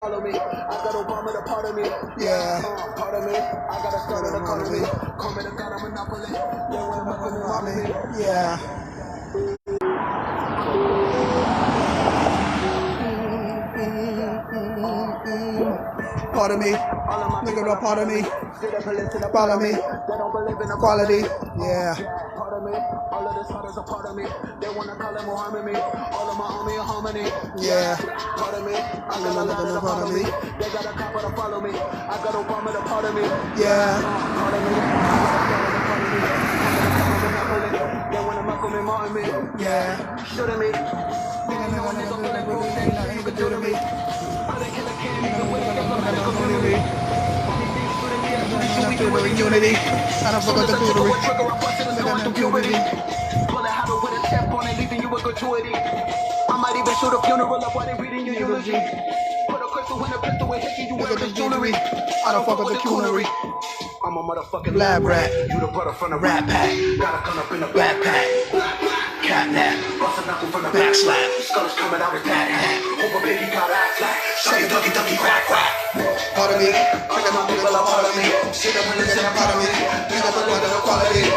Follow me, I got Obama the part of me. Yeah, part of me. I got a start of the economy. Call me the god of monopoly. Yeah, when I'm up in the mommy. Yeah. Part of me, look at the part of me. Follow me, they don't believe in equality. Yeah. Part of me, all of this heart is a part of me. They wanna call it Muhammad me. All of my homie harmony. Yeah. Part of me, I got a lot of the part of me. They got a copper to follow me. I got Obama the part of me. Yeah. Part of me, they wanna Malcolm and Martin me. Yeah. Shooting me. Nothing you can do to me. Unity. I don't fuck with the jewelry. Pull a habit with a step on it, leaving you a gratuity. I might even shoot a funeral up while they reading your eulogy. Put a crystal in a pistol and hit you with this jewelry. I don't fuck with the coonery. I'm a motherfucking lab rat. You the brother from the Rat Pack. Gotta come up in a backpack. Catnap, bust a knuckle from the back slap. Scullers coming out with that hat. Hope a baby got act like. Shaggy ducky ducky quack quack. Part of me, all of my people are part of me. Shit up and listen, I'm part of me. Think up and the quality.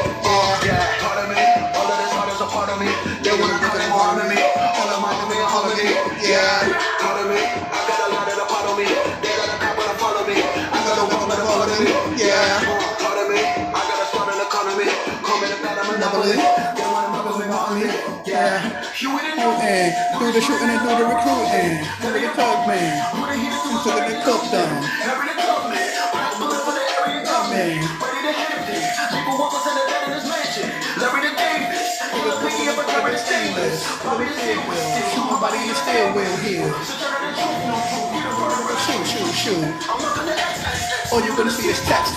Yeah, part of me, all of this heart is a part of me. They wanna come and harm me. All of my people are harmony. Yeah, part of me, I got a lot of the part of me. They got a couple to follow me. I got a woman to follow me. Yeah, part of me, I got a start an economy. Call me the god of monopoly. Yeah, do the shooting and do the recruiting. Look at the cook man. Look at the cook down. Man. People walk us in the dead in his mansion. Larry the Davis. Pull a piggy up a carrot stainless. Bobby the steel wheel. Shoot my body in the steel wheel here. Shoot. I'm looking at X. All you're gonna see is text.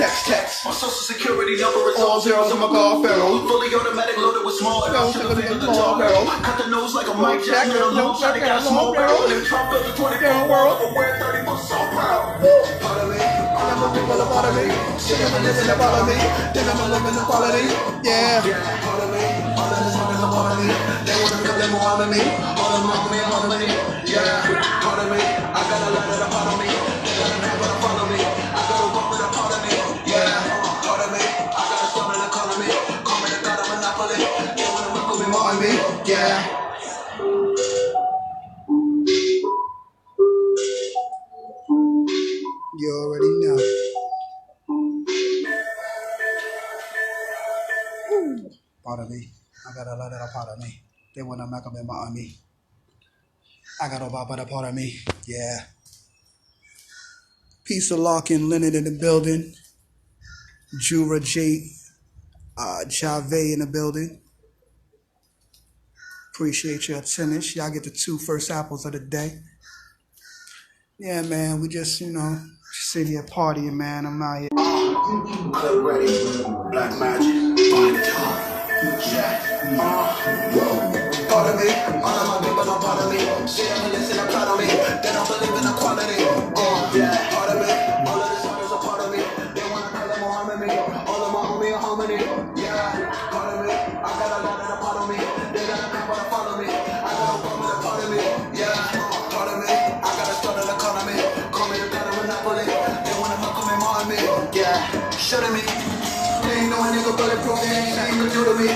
My social security number is all zeros on my car barrel. Fully automatic loaded with small barrel. Cut the nose like a Mike Jackson. No shot, got a small barrel. Trump built a 20-barrel world. But we're 30 months so proud. Part of me, I'm a people of part of me. Shit, I'm living the part of me. Then I'm living the quality. Yeah. Part of me, all of this is a part of me. They wanna come and harm me. All of my men harm me. Yeah. Part of me, I got a lot of the part of me. They got a man to follow me. I got a walk with a part of me. Yeah. Part of me, I got a start an economy. Call me the god of monopoly. They wanna welcome me more on me. Yeah. You already know. Part of me. I got a lot of the part of me. They want to make up in my army. I got a lot of the part of me. Yeah. Piece of Larkin, Leonard in the building. Jura J. Jave in the building. Appreciate your attendance. Y'all get the 2 first apples of the day. Yeah, man. We just, sitting here partying, man. I'm out here. Club ready. Black magic. Yeah. Part of me. All of my people are part of me. Shit, I'm listen, I'm proud of me. They don't believe in equality. Yeah. Part of me. All of this heart is a part of me. They wanna call it Muhammad me. All of my homie are harmony. Yeah. Part of me. I got a lot of the part of me. They got a couple to follow me. I got a woman to part of me. Yeah. Part of me. I got a start an economy. Call me the god of monopoly. They wanna Malcolm and Martin me. Yeah. Shooting me. They ain't no nigga bulletproof. They ain't nothing to do to me.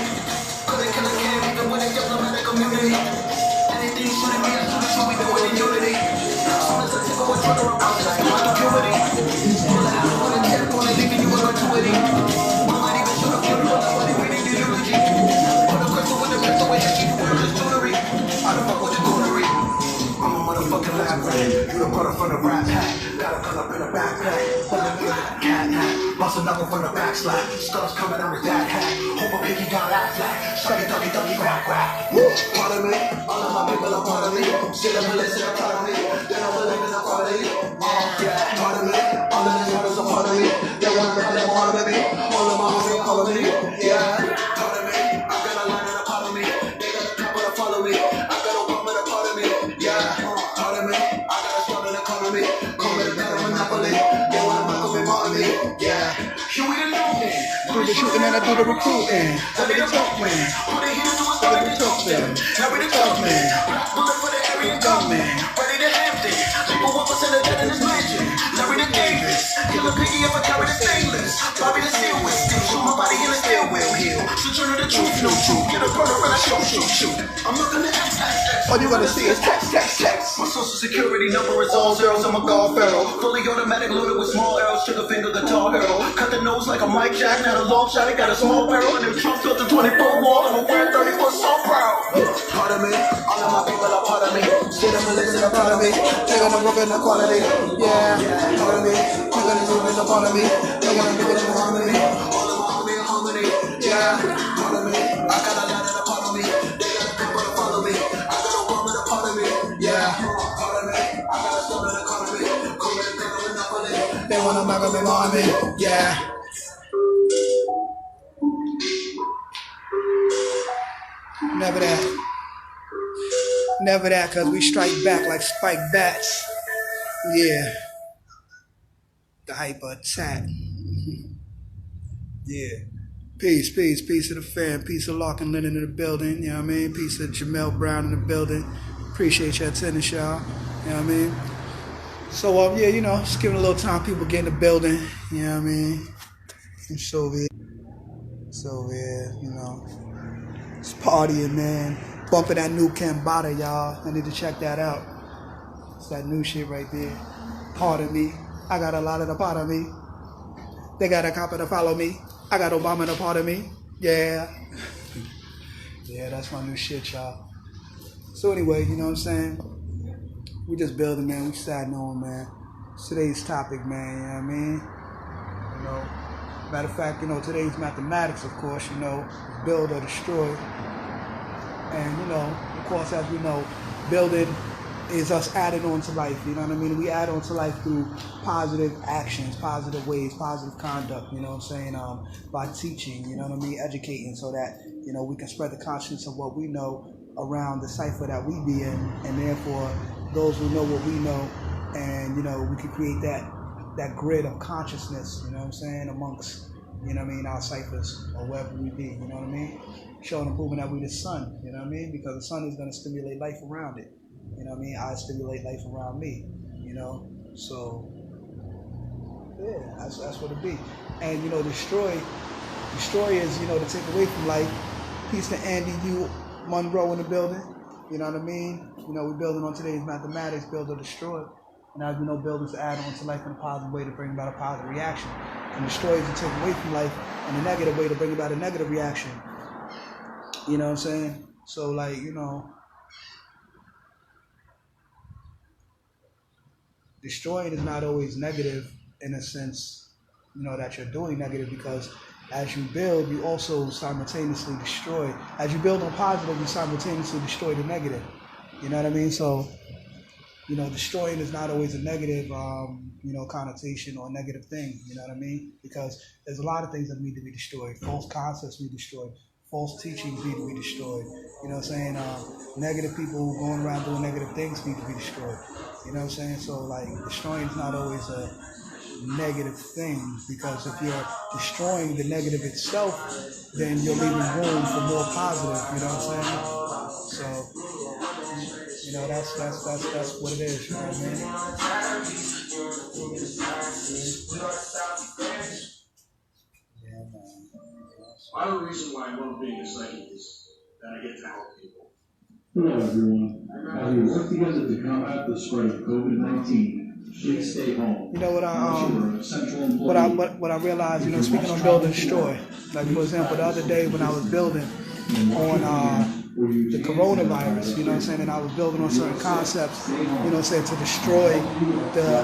Couldn't kill a kid even when it's diplomatic community. Anything shouldn't be a solution. We do it in unity. As soon as I take over Twitter, I'm out like my community. Pull a habit with a tip on it, leaving you a gratuity. I might even shoot a funeral up while they reading your eulogy. Put a crystal with a pistol and hit you with this jewelry. I don't fuck with the coonery. I'm a motherfucking lab rat. You the brother from the Rat Pack. Gotta come up in a backpack. Pull a cat hat. Bust a knuckle from the back slap. Scullers coming out with that hat. Hope a piggy got act like. Shaggy ducky ducky quack quack. Part of me, all of my people are part of me. Shit, I'm listen, I'm proud of me. They don't believe in equality. Yeah. Part of me, all of this heart is a part of me. They wanna come and harm me. All of my homies are calling me. Yeah. Part of me, I got a line of the part of me. They got a couple to follow me. I got a woman to part of me. Yeah. Part of me, I got a start an economy. Call me the god of monopoly. They wanna Malcolm and Martin me. Yeah. You ain't alone. Do the shooting and I do the recruiting. Look at the cook man. Look at the cook man. Look at the cook man. Bullet for the area gunman. Ready to have things. People walk us in the dead. shoot. I'm looking at X. All you're gonna see is text. My social security number is all zeros. I'm a God Pharaoh. Fully automatic loaded with small arrows. Trigger finger guitar hero. Cut the nose like a Mike Jack. Not a long shot. He got a small barrel. And them Trump built a 24 wall. I'm a weird 30-foot so proud. Part of me. All of my people are part of me. Shit, I'm living a part of me. They're gonna work in the quality. Yeah. Part of me. They're gonna move in the part of me. They're gonna give it in harmony. All of my harmony. Yeah. Part of me. I got a lot of the part of me. They got a people to follow me. I got a woman to part of me. Yeah. Part of me. I got a son in the economy. Come in and pick up on it. They wanna make up on me. Yeah. Never that, cause we strike back like spiked bats. Yeah. The hyper attack. Yeah. Peace to the fam. Peace to Lark and Lennon in the building. You know what I mean? Peace to Jamel Brown in the building. Appreciate your attendance, y'all. You know what I mean? So, yeah, you know, just giving a little time, people get in the building. You know what I mean? And so, yeah, you know, it's partying, man. Bumping that new Cambada, y'all. I need to check that out. It's that new shit right there. Part of me. I got a lot of the part of me. They got a copy to follow me. I got Obama the part of me. Yeah. Yeah, that's my new shit, y'all. So anyway, you know what I'm saying? We just building, man. We sad knowing, man. Today's topic, man, you know what I mean? You know, matter of fact, you know, today's mathematics, of course, you know, build or destroy. And, you know, of course, as we know, building is us adding on to life, you know what I mean? We add on to life through positive actions, positive ways, positive conduct, you know what I'm saying? By teaching, you know what I mean? Educating so that, you know, we can spread the consciousness of what we know around the cipher that we be in, and therefore those who know what we know, and, you know, we can create that grid of consciousness, you know what I'm saying, amongst, you know what I mean, our ciphers or wherever we be, you know what I mean? Showing and proving that we the sun, you know what I mean? Because the sun is going to stimulate life around it. You know what I mean? I stimulate life around me, you know? So, yeah, that's what it be. And, you know, destroy is, you know, to take away from life. Peace to Andy U. Monroe in the building, you know what I mean? You know, we're building on today's mathematics, build or destroy. And as we know, buildings add on to life in a positive way to bring about a positive reaction. And destroy is to take away from life in a negative way to bring about a negative reaction. You know what I'm saying? So, like, you know, destroying is not always negative in a sense, you know, that you're doing negative, because as you build, you also simultaneously destroy. As you build on positive, you simultaneously destroy the negative. You know what I mean? So, you know, destroying is not always a negative, you know, connotation or a negative thing. You know what I mean? Because there's a lot of things that need to be destroyed. False concepts need to be destroyed. False teachings need to be destroyed. You know what I'm saying? Negative people going around doing negative things need to be destroyed. You know what I'm saying? So, like, destroying is not always a negative thing, because if you're destroying the negative itself, then you're leaving room for more positive. You know what I'm saying? So, you know, that's what it is. You know what I mean? Yeah, man. One reason why I love being a psychic is that I get to help people. Hello, everyone. As we work together to combat the spread of COVID-19, please stay home. You know what I realized, you know, speaking on build and destroy. Like, for example, the other day when I was building on the coronavirus, you know what I'm saying, and I was building on certain concepts, you know what I'm saying, to destroy the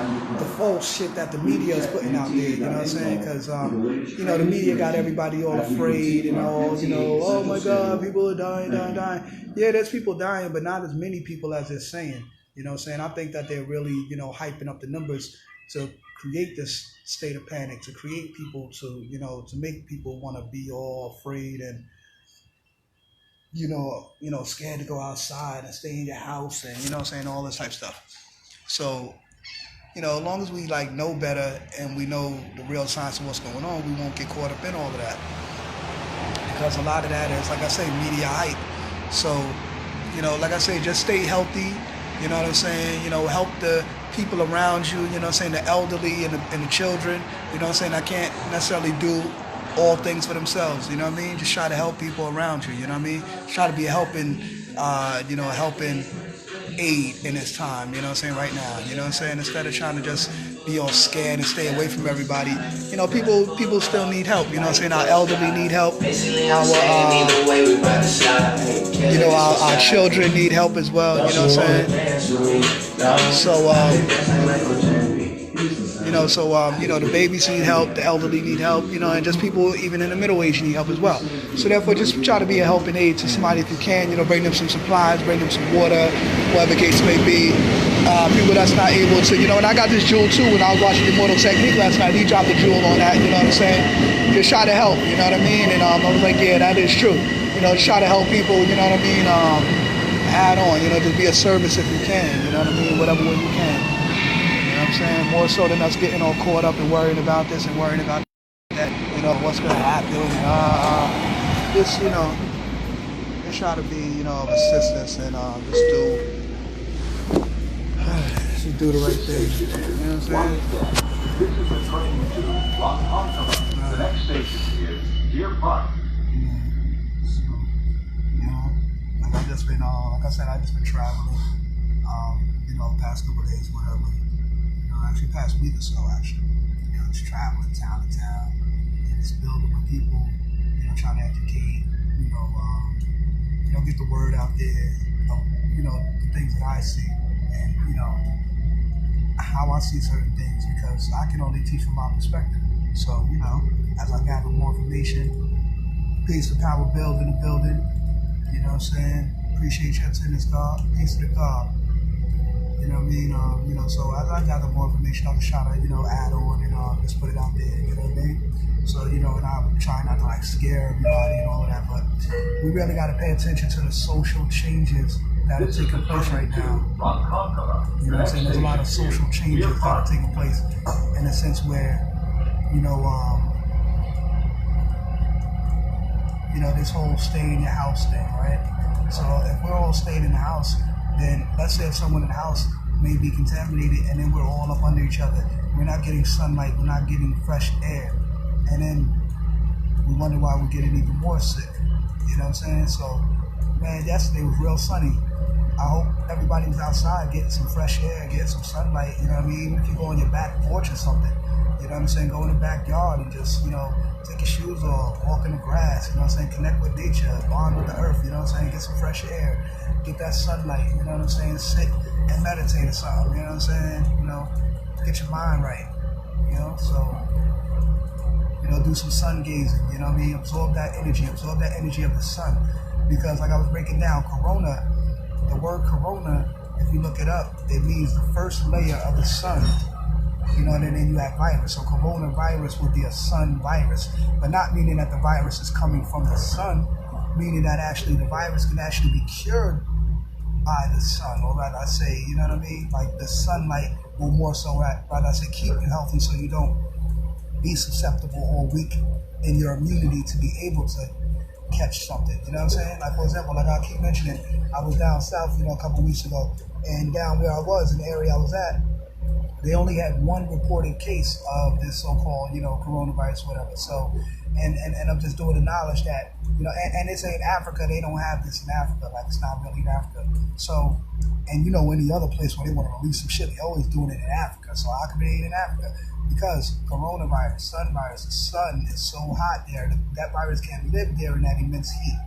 false shit that the media is putting out there, you know what I'm saying, because, you know, the media got everybody all afraid and all, you know, oh my God, people are dying. Yeah, there's people dying, but not as many people as they're saying, you know what I'm saying. I think that they're really, you know, hyping up the numbers to create this state of panic, to create people to, you know, to make people want to be all afraid and, you know, scared to go outside and stay in your house and, you know what I'm saying, all this type of stuff. So, you know, as long as we, like, know better and we know the real science of what's going on, we won't get caught up in all of that. Because a lot of that is, like I say, media hype. So, you know, like I say, just stay healthy, you know what I'm saying, you know, help the people around you, you know what I'm saying, the elderly and the children, you know what I'm saying. I can't necessarily do all things for themselves. You know what I mean? Just try to help people around you. You know what I mean? Try to be a helping, helping aid in this time, you know what I'm saying, right now. You know what I'm saying? Instead of trying to just be all scared and stay away from everybody. You know, people still need help, you know what I'm saying? Our elderly need help. Our children need help as well, you know what I'm saying? The babies need help, the elderly need help, and just people even in the middle age need help as well. So therefore, just try to be a helping aid to somebody if you can. Bring them some supplies, bring them some water, whatever the case may be. People that's not able to, and I got this jewel too when I was watching Immortal Technique last night. He dropped a jewel on that, you know what I'm saying? Just try to help, you know what I mean? And I was like, yeah, that is true. Try to help people, you know what I mean? Add on, just be a service if you can, you know what I mean? Whatever way you can. You know what I'm saying? More so than us getting all caught up and worrying about this and worrying about that, what's going to happen. Just try to be, of assistance and just do the right thing. You know what I'm saying? This is the train to Los Angeles. The next station is Deer Park. I've just been, like I said, I've just been traveling, past couple of days, whatever. Actually past week or so, actually. Just traveling town to town, just building with people, trying to educate, get the word out there of, the things that I see and, how I see certain things, because I can only teach from my perspective. So, as I gather more information, peace to power build in the building, you know what I'm saying? Appreciate your attendance, God. Peace to the God. You know what I mean? So as I gather more information, I'm just trying to, add on and just put it out there, you know what I mean? So, and I'm trying not to scare everybody and all of that, but we really got to pay attention to the social changes that are taking place right now. You know what I'm saying? There's a lot of social changes that are taking place in a sense where, this whole stay in your house thing, right? So if we're all staying in the house, then let's say if someone in the house may be contaminated and then we're all up under each other. We're not getting sunlight, we're not getting fresh air. And then we wonder why we're getting even more sick. You know what I'm saying? So, man, yesterday was real sunny. I hope everybody was outside getting some fresh air, getting some sunlight, you know what I mean? Even if you go on your back porch or something, you know what I'm saying? Go in the backyard and just, take your shoes off, walk in the grass, you know what I'm saying? Connect with nature, bond with the earth, you know what I'm saying? Get some fresh air, get that sunlight, you know what I'm saying? Sit and meditate or something, you know what I'm saying? Get your mind right, so, do some sun gazing, you know what I mean? Absorb that energy of the sun. Because like I was breaking down, corona, the word corona, if you look it up, it means the first layer of the sun. And then you have virus. So coronavirus would be a sun virus, but not meaning that the virus is coming from the sun, meaning that actually the virus can actually be cured by the sun, or rather I say, you know what I mean? Like the sunlight will more so, rather I say, keep you healthy so you don't be susceptible or weak in your immunity to be able to catch something. You know what I'm saying? Like, for example, like I keep mentioning, I was down south, a couple weeks ago, and down where I was in the area I was at, they only had one reported case of this so-called, coronavirus, whatever. So, and I'm just doing the knowledge that, and it's in Africa, they don't have this in Africa, like it's not really in Africa. So, and any other place where they want to release some shit, they always doing it in Africa. So how come it ain't in Africa? Because coronavirus, sun virus, the sun is so hot there, that virus can't live there in that immense heat.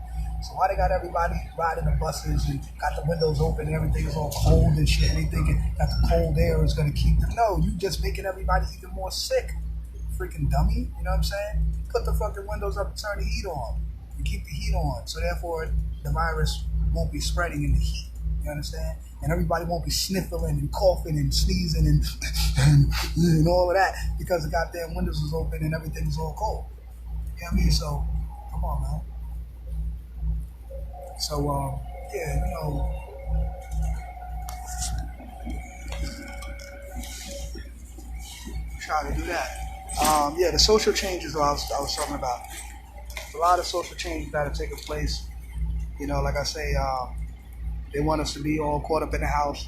So why they got everybody riding the buses and got the windows open and everything is all cold and shit, and they thinking that the cold air is going to keep them? No, you just making everybody even more sick. Freaking dummy, you know what I'm saying? Put the fucking windows up and turn the heat on. And keep the heat on. So therefore, the virus won't be spreading in the heat. You understand? And everybody won't be sniffling and coughing and sneezing and all of that because the goddamn windows is open and everything is all cold. You know what I mean? So, come on, man. So, try to do that. The social changes I was talking about. A lot of social changes that are taking place. Like I say, they want us to be all caught up in the house.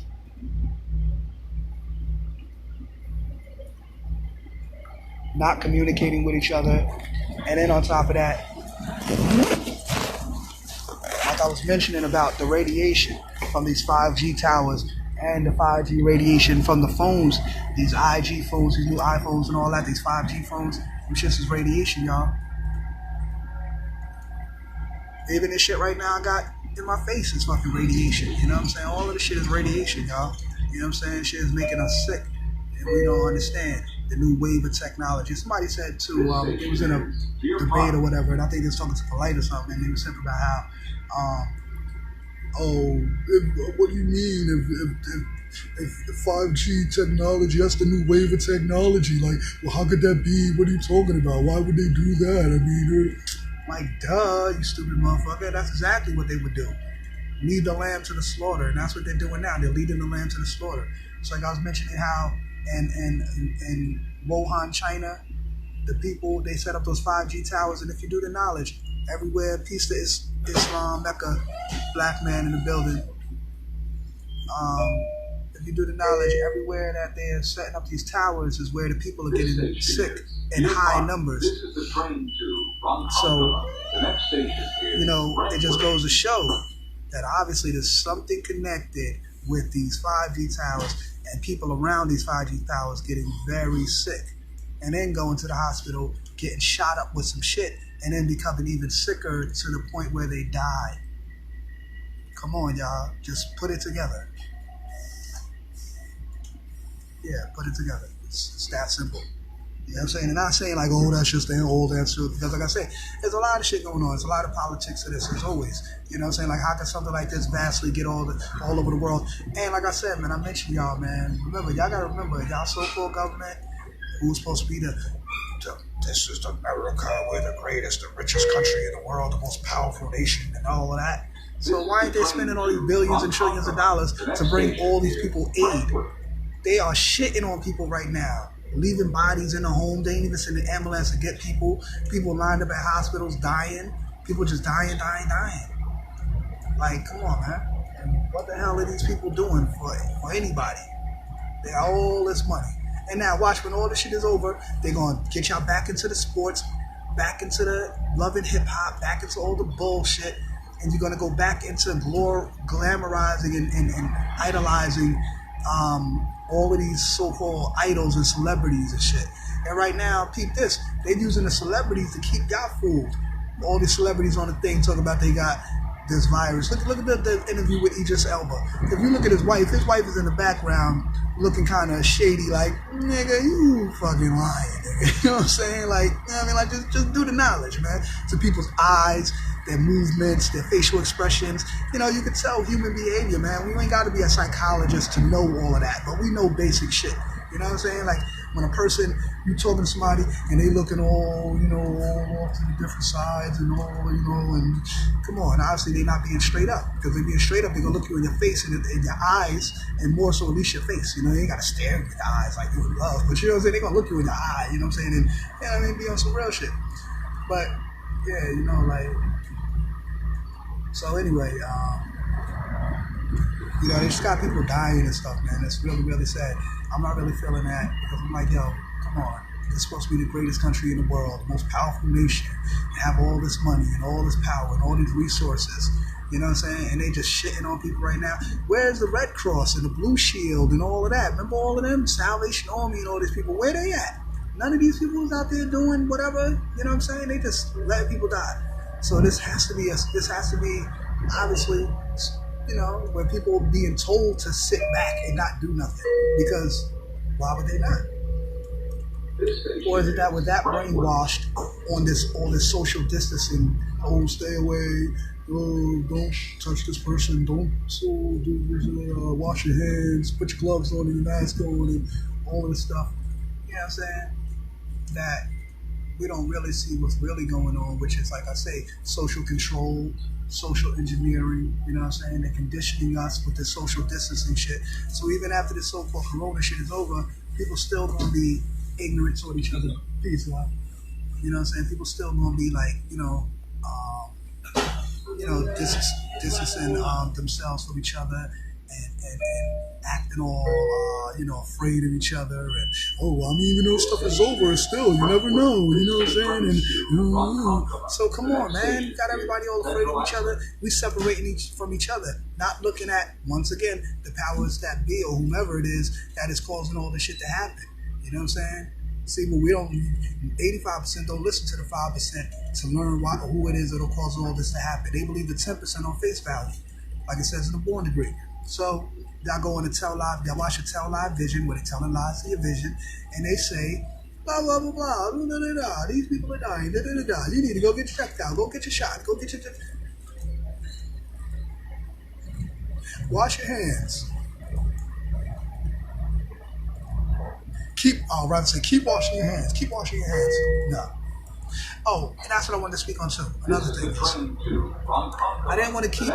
not communicating with each other. And then on top of that, like I was mentioning about the radiation from these 5G towers and the 5G radiation from the phones, these IG phones, these new iPhones and all that, these 5G phones, which is radiation, y'all. Even this shit right now I got in my face is fucking radiation. You know what I'm saying? All of this shit is radiation, y'all. You know what I'm saying? Shit is making us sick. And we don't understand the new wave of technology. Somebody said too, it was in a debate or whatever, and I think they was talking to Polite or something, and they was talking about how, what do you mean if 5G technology, that's the new wave of technology? Like, well, how could that be? What are you talking about? Why would they do that? I mean, like, duh, you stupid motherfucker. That's exactly what they would do. Lead the lamb to the slaughter, and that's what they're doing now. They're leading the lamb to the slaughter. It's like I was mentioning how in Wuhan, China, the people, they set up those 5G towers, and if you do the knowledge, everywhere, peace to Islam, Mecca, black man in the building. If you do the knowledge, everywhere that they're setting up these towers is where the people are getting sick in high numbers. So, you know, it just goes to show that obviously there's something connected with these 5G towers and people around these 5G towers getting very sick and then going to the hospital, getting shot up with some shit, and then becoming even sicker to the point where they die. Come on, y'all. Just put it together. Yeah, put it together. It's that simple. You know what I'm saying? And not saying like, oh, that's just the old answer. Because like I say, there's a lot of shit going on. There's a lot of politics to this, as always. You know what I'm saying? Like, how can something like this vastly get all over the world? And like I said, man, I mentioned y'all, man. Remember, y'all got to remember, y'all so-called government, who's supposed to be this is America, we're the greatest, the richest country in the world, the most powerful nation, and all of that. So why aren't they spending all these billions and trillions of dollars to bring all these people aid? They are shitting on people right now, leaving bodies in the home. They ain't even send an ambulance to get people. People lined up at hospitals dying. People just dying. Like, come on, man. And what the hell are these people doing for anybody? They got all this money. And now watch, when all this shit is over, they're going to get y'all back into the sports, back into the loving hip-hop, back into all the bullshit, and you're going to go back into glamorizing and idolizing all of these so-called idols and celebrities and shit. And right now, peep this, they're using the celebrities to keep y'all fooled. All these celebrities on the thing talking about they got this virus. Look at the interview with Idris Elba. If you look at his wife is in the background looking kind of shady, like, nigga, you fucking lying, nigga. You know what I'm saying? Like, you know what I mean? Like, just do the knowledge, man. To people's eyes, their movements, their facial expressions. You know, you can tell human behavior, man. We ain't got to be a psychologist to know all of that, but we know basic shit. You know what I'm saying? Like, when a person, you talking to somebody and they looking all, you know, all off to the different sides and all, you know, and come on, obviously they not being straight up. Because they being straight up, they gonna look you in your face and in your eyes, and more so at least your face. You know, you ain't gotta stare in your eyes like you in love, but you know what I'm saying? They gonna look you in your eye, you know what I'm saying? And, you know what I mean, be on some real shit. But, yeah, you know, like, so anyway, you know, they just got people dying and stuff, man. It's really, really sad. I'm not really feeling that because I'm like, yo, come on. It's supposed to be the greatest country in the world, the most powerful nation, have all this money and all this power and all these resources. You know what I'm saying? And they just shitting on people right now. Where's the Red Cross and the Blue Shield and all of that? Remember all of them? Salvation Army and all these people. Where they at? None of these people is out there doing whatever. You know what I'm saying? They just let people die. So this has to be obviously, you know, where people are being told to sit back and not do nothing. Because why would they not? Or is it that with that brainwashed on all this social distancing? Oh, stay away. Oh, don't touch this person. Don't wash your hands. Put your gloves on and your mask on and all this stuff. You know what I'm saying? That we don't really see what's really going on, which is, like I say, social control, social engineering, you know what I'm saying? They're conditioning us with this social distancing shit. So even after this so-called corona shit is over, people still gonna be ignorant toward each other. Peace, love. You know what I'm saying? People still gonna be like, distancing themselves from each other and acting all afraid of each other, and even though stuff is over, still you never know, you know what I'm saying? And so come on, man, you got everybody all afraid of each other. We separating from each other, not looking at, once again, the powers that be or whomever it is that is causing all this shit to happen. You know what I'm saying? See, but we don't. 85% don't listen to the 5% to learn who it is that'll cause all this to happen. They believe the 10% on face value, like it says in the Born Degree. So y'all go on to Tell Live. Y'all watch a Tell Live Vision where they telling lies to your vision, and they say blah blah blah blah. Da, da, da, these people are dying. Da, da, da, da. You need to go get checked out. Go get your shot. Go get your. Wash your hands. Keep washing your hands. Keep washing your hands. No. Oh, and that's what I wanted to speak on too. Another thing is, I didn't want to keep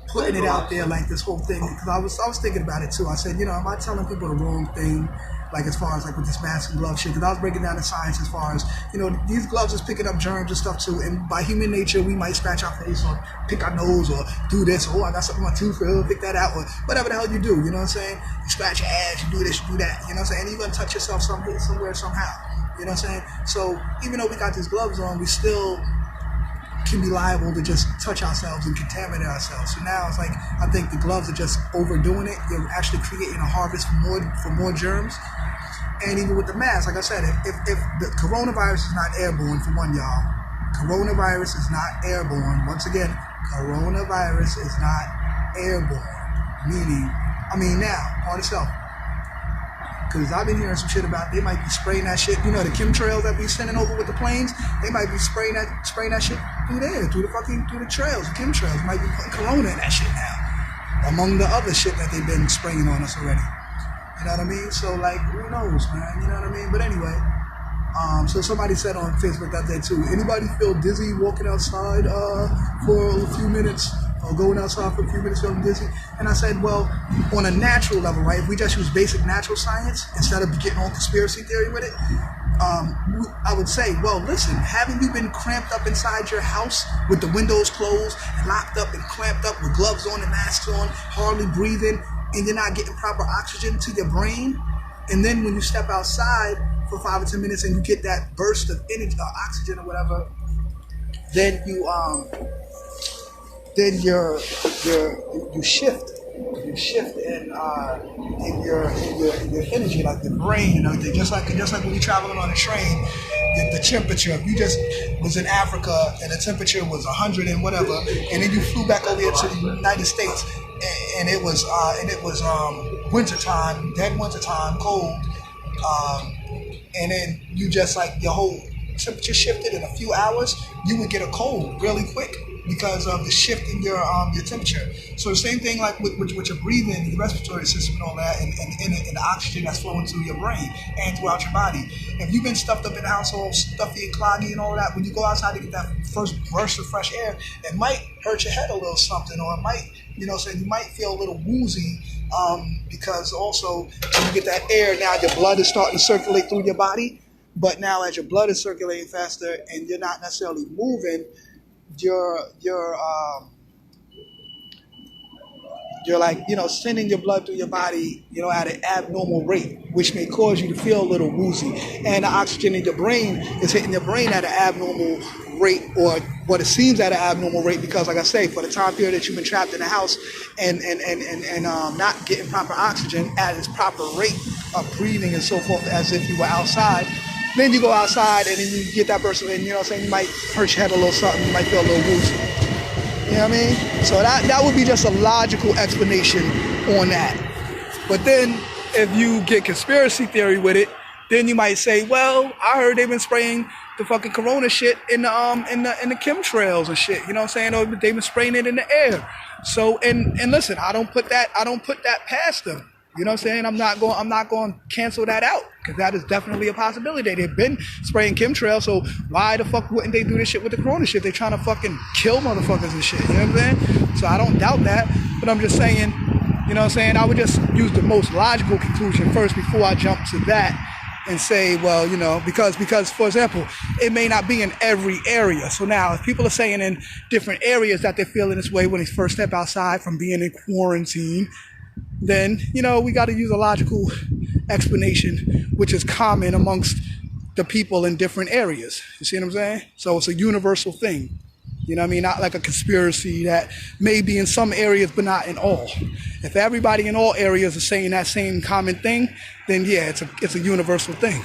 putting it out there like this whole thing, because I was thinking about it too. I said, am I telling people the wrong thing? Like as far as like with this mask and glove shit, because I was breaking down the science as far as, these gloves is picking up germs and stuff too, and by human nature, we might scratch our face or pick our nose or do this, I got something on my tooth, pick that out, or whatever the hell you do, you know what I'm saying? You scratch your ass, you do this, you do that, you know what I'm saying? And you're going to touch yourself somewhere, somehow, you know what I'm saying? So even though we got these gloves on, we still can be liable to just touch ourselves and contaminate ourselves. So now it's like, I think the gloves are just overdoing it. They're actually creating a harvest for more germs. And even with the mask, like I said, if the coronavirus is not airborne, for one, y'all, coronavirus is not airborne. Once again, coronavirus is not airborne. Meaning, now, on itself. Because I've been hearing some shit about they might be spraying that shit. The chemtrails that be sending over with the planes, they might be spraying that shit through there, through the trails, the chemtrails. Might be putting corona in that shit now, among the other shit that they've been spraying on us already. You know what I mean? So, like, who knows, man? You know what I mean? But anyway, so somebody said on Facebook that day, too, anybody feel dizzy walking outside for a few minutes or going outside for a few minutes feeling dizzy? And I said, well, on a natural level, right, if we just use basic natural science instead of getting on conspiracy theory with it, I would say, well, listen, haven't you been cramped up inside your house with the windows closed and locked up and clamped up with gloves on and masks on, hardly breathing, and you're not getting proper oxygen to your brain? And then when you step outside for 5 or 10 minutes and you get that burst of energy, oxygen or whatever, then you shift in your energy, like the brain and everything. Just like when you're traveling on a train, the temperature. If you just was in Africa and the temperature was 100 and whatever, and then you flew back over here to the United States, and it was wintertime, dead wintertime, cold, and then you just like your whole temperature shifted in a few hours, you would get a cold really quick because of the shift in your temperature. So the same thing like with your breathing, your respiratory system and all that, and the oxygen that's flowing through your brain and throughout your body. If you've been stuffed up in the house all stuffy and cloggy and all that, when you go outside to get that first burst of fresh air, it might hurt your head a little something, or it might, you might feel a little woozy, because also when you get that air, now your blood is starting to circulate through your body. But now as your blood is circulating faster and you're not necessarily moving, you're like, sending your blood through your body, at an abnormal rate, which may cause you to feel a little woozy. And the oxygen in your brain is hitting your brain at an abnormal rate, or what it seems at an abnormal rate, because like I say, for the time period that you've been trapped in the house and not getting proper oxygen at its proper rate of breathing and so forth, as if you were outside. Then you go outside and then you get that person, and you might hurt your head a little something, you might feel a little woozy. You know what I mean? So that would be just a logical explanation on that. But then if you get conspiracy theory with it, then you might say, well, I heard they've been spraying the fucking corona shit in the chemtrails and shit. You know what I'm saying? Or they've been spraying it in the air. So and listen, I don't put that past them. You know what I'm saying? I'm not going to cancel that out, because that is definitely a possibility. They've been spraying chemtrails, so why the fuck wouldn't they do this shit with the corona shit? They're trying to fucking kill motherfuckers and shit. You know what I'm saying? So I don't doubt that, but I'm just saying, I would just use the most logical conclusion first before I jump to that. and say, well, because for example, it may not be in every area. So now if people are saying in different areas that they're feeling this way when they first step outside from being in quarantine, then, we got to use a logical explanation, which is common amongst the people in different areas. You see what I'm saying? So it's a universal thing. You know what I mean? Not like a conspiracy that may be in some areas, but not in all. If everybody in all areas are saying that same common thing, then yeah, it's a universal thing.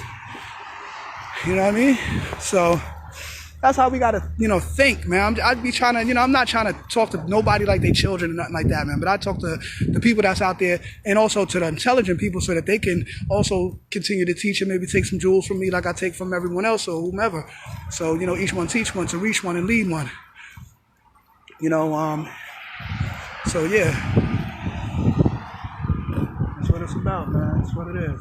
You know what I mean? So that's how we gotta, think, man. I'd be trying to, I'm not trying to talk to nobody like they children or nothing like that, man. But I talk to the people that's out there, and also to the intelligent people, so that they can also continue to teach and maybe take some jewels from me, like I take from everyone else or whomever. So each one teach one to reach one and lead one. So yeah, that's what it's about, man. That's what it is,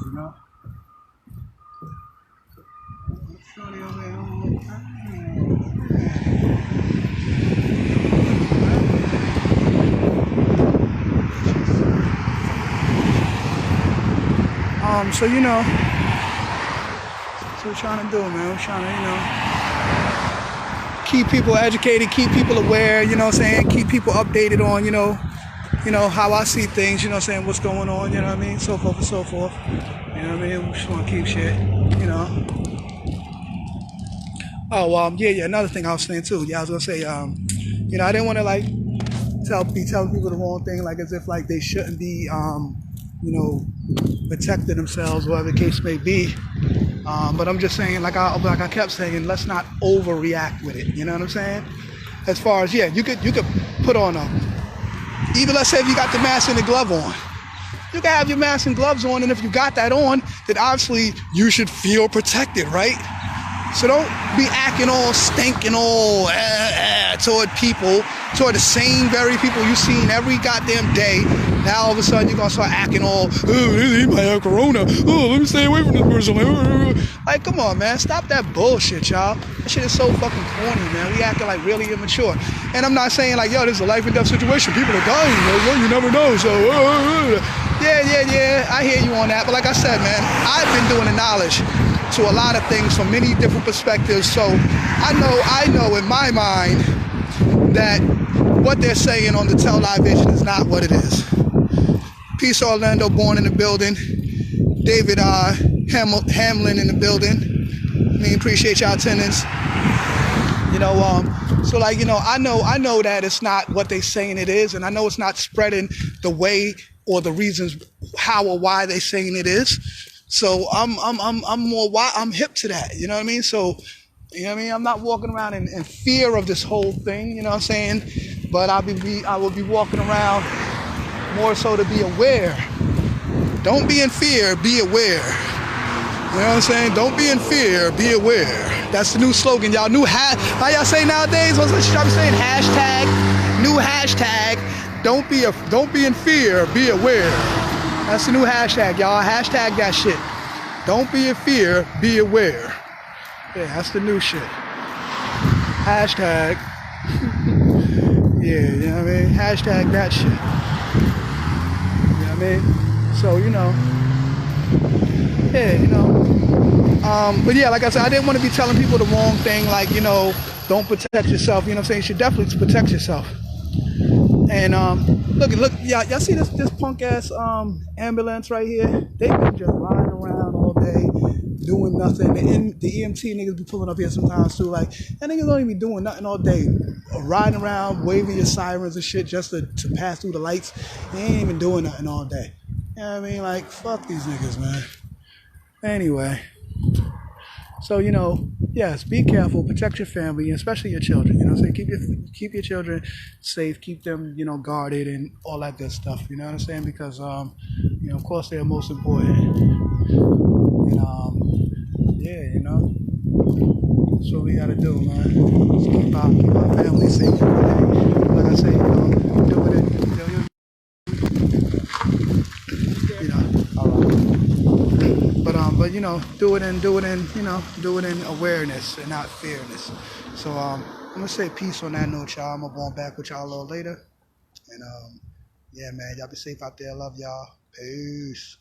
So that's what we're trying to do, man. We're trying to, keep people educated, keep people aware, keep people updated on, how I see things, what's going on, so forth and so forth. We just want to keep shit, Oh, yeah, another thing I was saying too. Yeah, I was gonna say, I didn't want to be telling people the wrong thing, like as if like they shouldn't be, protecting themselves, whatever the case may be. But I'm just saying, like I kept saying, let's not overreact with it. You know what I'm saying? As far as you could put on even let's say if you got the mask and the glove on, you can have your mask and gloves on, and if you got that on, then obviously you should feel protected, right? So don't be acting all stinking all toward the same very people you seen every goddamn day. Now all of a sudden you're gonna start acting all, he might have corona. Oh, let me stay away from this person. Like, come on, man, stop that bullshit, y'all. That shit is so fucking corny, man. We acting like really immature. And I'm not saying like, this is a life and death situation. People are dying, you never know. So, yeah, I hear you on that. But like I said, man, I've been doing the knowledge to a lot of things from many different perspectives. So I know in my mind that what they're saying on the Tell Live Vision is not what it is. Peace Orlando, born in the building. David Hamlin in the building. Appreciate y'all attendance. So like, I know that it's not what they saying it is, and I know it's not spreading the way or the reasons how or why they saying it is. So I'm hip to that, you know what I mean? So, I'm not walking around in fear of this whole thing, you know what I'm saying? But I will be walking around more so to be aware. Don't be in fear, be aware. You know what I'm saying? Don't be in fear, be aware. That's the new slogan, y'all. How y'all say nowadays? What's y'all saying? New hashtag. Don't be in fear, be aware. That's the new hashtag, y'all. Hashtag that shit. Don't be in fear, be aware. Yeah, that's the new shit. Hashtag. Yeah, you know what I mean? Hashtag that shit. You know what I mean? So, but yeah, like I said, I didn't want to be telling people the wrong thing, like, don't protect yourself. You know what I'm saying? You should definitely protect yourself. And look, y'all see this punk ass ambulance right here? They've been just riding around all day, doing nothing. And the EMT niggas be pulling up here sometimes too. Like, that niggas don't even be doing nothing all day, riding around, waving your sirens and shit just to pass through the lights. They ain't even doing nothing all day. You know what I mean? Like, fuck these niggas, man. Anyway. So, yes, be careful, protect your family, especially your children, you know what I'm saying? Keep your children safe, keep them, guarded and all that good stuff, you know what I'm saying? Because, of course they're most important. And, that's what we gotta do, man. Just keep our family safe every day. Like I say, do it all right. But do it in awareness and not fearness. So I'm gonna say peace on that note, y'all. I'm gonna go on back with y'all a little later. And yeah, man, y'all be safe out there. Love y'all. Peace.